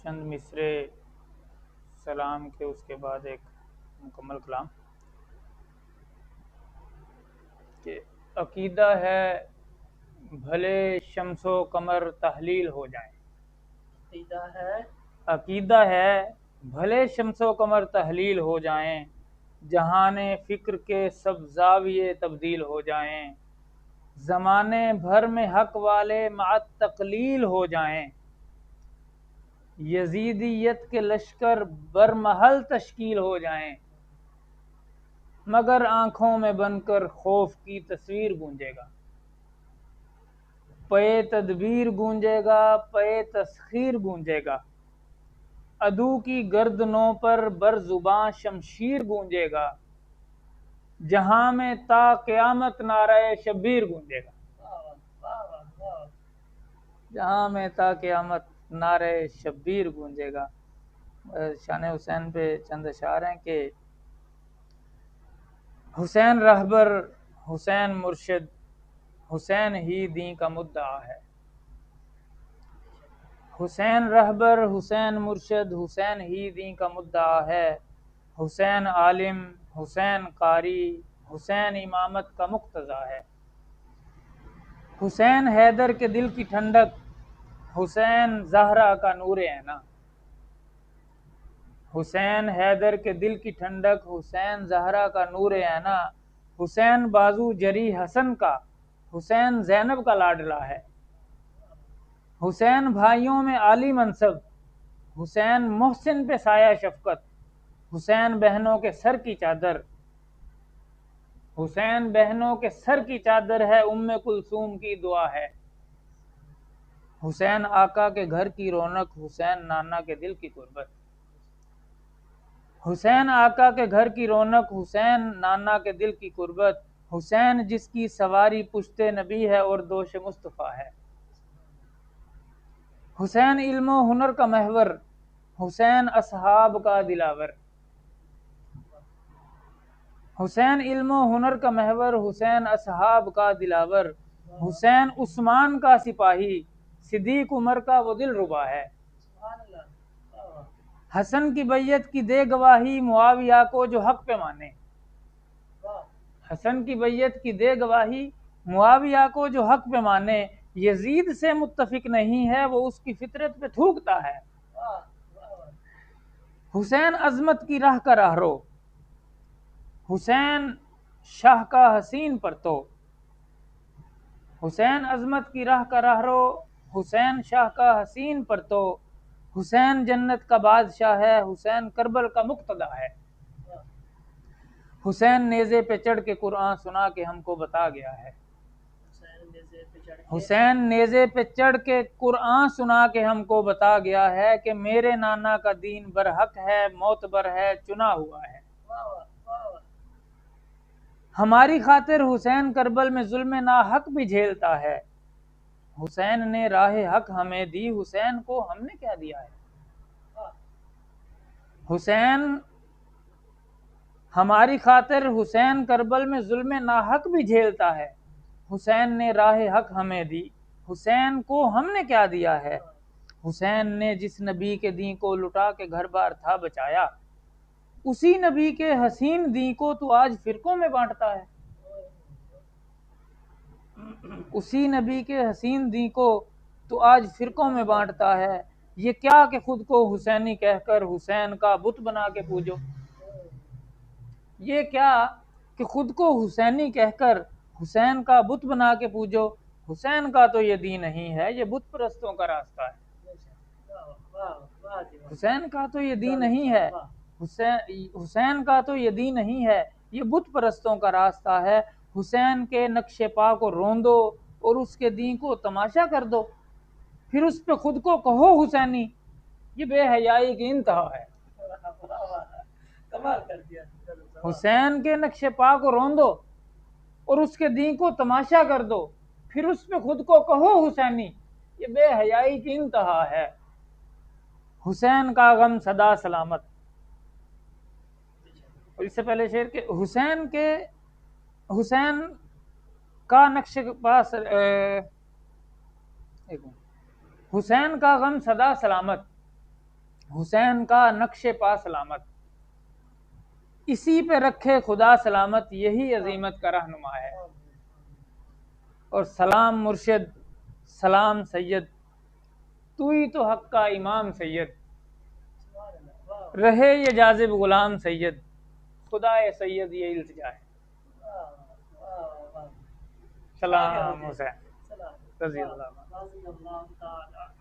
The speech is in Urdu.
چند مصرے سلام کے، اس کے بعد ایک مکمل کلام کہ عقیدہ ہے بھلے شمس و قمر تحلیل ہو جائیں، عقیدہ ہے بھلے شمس و قمر تحلیل ہو جائیں، جہان فکر کے سب زاویے تبدیل ہو جائیں، زمانے بھر میں حق والے مع تقلیل ہو جائیں، یزیدیت کے لشکر برمحل تشکیل ہو جائیں، مگر آنکھوں میں بن کر خوف کی تصویر گونجے گا، پے تدبیر گونجے گا، پے تسخیر گونجے گا، عدو کی گردنوں پر بر زباں شمشیر گونجے گا، جہاں میں تا قیامت نعرہ شبیر گونجے گا، جہاں میں تا قیامت نعرہ شبیر گونجے گا۔ شان حسین پہ چند اشعار ہیں کہ حسین رہبر، حسین مرشد، حسین ہی دین کا مدعا ہے، حسین رہبر، حسین مرشد، حسین ہی دین کا مدعا ہے، حسین عالم، حسین قاری، حسین امامت کا مقتضا ہے، حسین حیدر کے دل کی ٹھنڈک، حسین زہرا کا نور عینا، حسین حیدر کے دل کی ٹھنڈک، حسین زہرا کا نور عینا، حسین بازو جری حسن کا، حسین زینب کا لاڈلا ہے، حسین بھائیوں میں عالی منصب، حسین محسن پہ سایہ شفقت، حسین بہنوں کے سر کی چادر، حسین بہنوں کے سر کی چادر ہے، ام کلثوم کی دعا ہے، حسین آقا کے گھر کی رونق، حسین نانا کے دل کی قربت، حسین آقا کے گھر کی رونق، حسین نانا کے دل کی قربت، حسین جس کی سواری پشت نبی ہے اور دوش مصطفیٰ ہے، حسین علم و ہنر کا محور، حسین اصحاب کا دلاور، حسین علم و ہنر کا محور، حسین اصحاب کا دلاور، حسین عثمان کا سپاہی، صدیق عمر کا وہ دل ربا ہے، حسن کی بیعت کی دے گواہی معاویہ کو جو حق پہ مانے، حسن کی بیعت کی دے گواہی معاویہ کو جو حق پہ مانے، یزید سے متفق نہیں ہے وہ اس کی فطرت پہ تھوکتا ہے، حسین عظمت کی راہ کا راہرو، حسین شاہ کا حسین پرتو، حسین عظمت کی راہ کا راہرو، حسین شاہ کا حسین پرتو، حسین جنت کا بادشاہ ہے، حسین کربل کا مقتدا ہے، حسین نیزے پہ چڑھ کے قرآن سنا کے ہم کو بتا گیا ہے، حسین نیزے پہ چڑھ کے قرآن سنا کے ہم کو بتا گیا ہے کہ میرے نانا کا دین برحق ہے، معتبر ہے، چنا ہوا ہے، ہماری خاطر حسین کربل میں ظلم ناحق بھی جھیلتا ہے، حسین نے راہ حق ہمیں دی، حسین کو ہم نے کیا دیا ہے، حسین ہماری خاطر حسین کربل میں ظلم ناحق بھی جھیلتا ہے، حسین نے راہ حق ہمیں دی، حسین کو ہم نے کیا دیا ہے، حسین نے جس نبی کے دین کو لٹا کے گھر بار تھا بچایا، اسی نبی کے حسین دین کو تو آج فرقوں میں بانٹتا ہے، اسی نبی کے حسین دین کو تو آج فرقوں میں بانٹتا ہے، یہ کیا کہ خود کو حسینی کہہ کر حسین کا بت بنا کے پوجو، یہ کیا کہ خود کو حسینی کہہ کر حسین کا بت بنا کے پوجو، حسین کا تو یہ دین نہیں ہے، یہ بت پرستوں کا راستہ ہے، حسین کا تو یہ دین نہیں ہے، حسین کا تو یہ دین نہیں ہے، یہ بت پرستوں کا راستہ ہے، حسین کے نقش پا کو روندو اور اس کے دین کو تماشا کر دو، پھر اس پہ خود کو کہو حسینی، یہ بے حیائی کی انتہا ہے، حسین کے نقش پا کو روندو اور اس کے دین کو تماشا کر دو، پھر اس پہ خود کو کہو حسینی، یہ بے حیائی کی انتہا ہے، حسین کا غم سدا سلامت، اور اس سے پہلے شعر کہ حسین کا نقش پاس حسین کا غم سدا سلامت، حسین کا نقش پا سلامت، اسی پہ رکھے خدا سلامت، یہی عظیمت کا رہنما ہے۔ اور سلام مرشد، سلام سید، تو ہی تو حق کا امام سید، رہے یہ جاذب غلام سید، خدا سید یہ التجا ہے۔ سلام حسین رضی اللہ عنہ۔